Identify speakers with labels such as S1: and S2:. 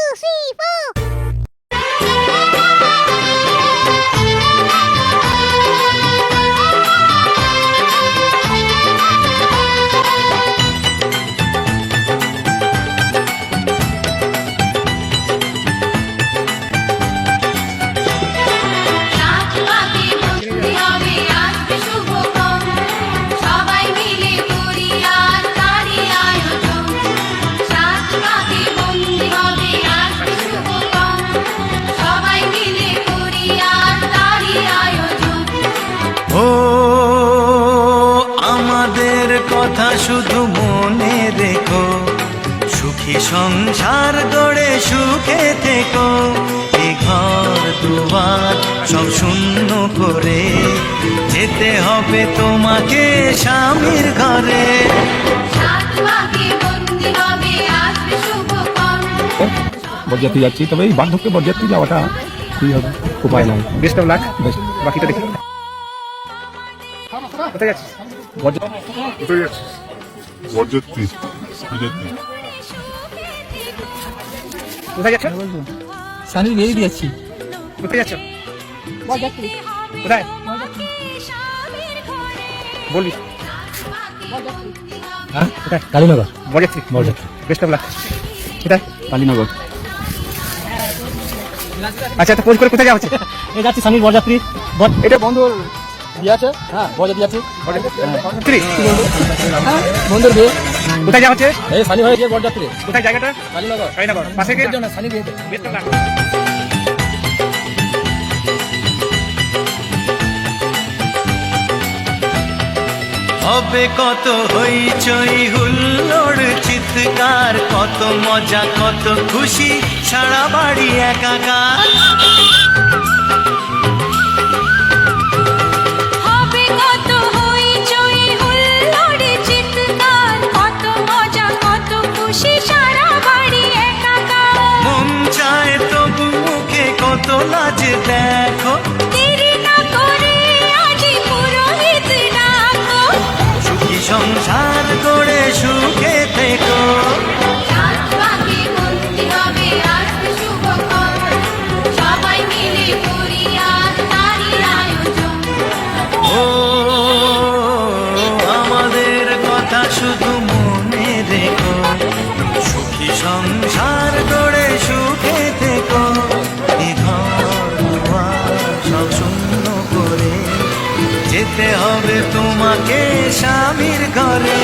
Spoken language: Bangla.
S1: 3, 4.
S2: কথা শুধু মনে রেখো, সুখী সংসার গড়ে সুখে থেকো। এ ঘর দুয়ার সব শূন্য করে যেতে হবে তোমাকে স্বামীর ঘরে।
S3: বরযাত্রী যাচ্ছি, তবে এই বার্ধক্যে বরযাত্রী যাওয়াটা কি হবে, উপায় নাই। Best of luck. বাকিটা দেখি কোথায় যাচ্ছিস?
S4: বরযাত্রী
S3: কোথায় যাচ্ছ?
S5: সানির বিয়ে দিয়েছি।
S3: কোথায় যাচ্ছ? কোথায় বলবি?
S5: হ্যাঁ, কালীনগর।
S3: বরযাত্রী। Best of luck. কোথায়?
S5: কালীনগর।
S3: আচ্ছা, তো ফোন করে কোথায় যাওয়া হচ্ছে?
S5: এই যাচ্ছি সানির বরযাত্রী। এটা বন্ধুর বিয়ে আছে। হ্যাঁ, বরযাত্রী আছে। বন্ধুর বিয়ে।
S3: কোথায় যাওয়া হচ্ছে?
S5: এই সানি হয়ে গিয়ে বরযাত্রী।
S3: কোথায় জায়গাটা?
S5: কালীনগর।
S3: কালীনগর পাশে কি?
S5: সানি বিয়েতে।
S3: Best of luck.
S2: হবে কত হইচই হুল্লোড় চিৎকার, কত মজা কত খুশি, সারা বাড়ি একাকার।
S6: হবে কত হইচই হুল্লোড় চিৎকার, কত মজা কত খুশি, সারা বাড়ি একাকার।
S2: মন চায় তবু মুখে কত লাজ দেখো,
S6: দেরি না করে আজি পুরোহিত ডাকো।
S2: সুখী সংসার গড়ে সুখে থেকো।
S6: সাত ভাগে বন্দি হবে আসবে শুভক্ষণ, সবাই মিলে করি আজ নারীর আয়োজন।
S2: ও আমাদের কথা শুধু মনে রেখো, সুখী সংসার গড়ে সুখে থেকো। এ ঘর দুয়ার সব শূন্য করে যেতে হবে তোমাকে স্বামীর ঘরে।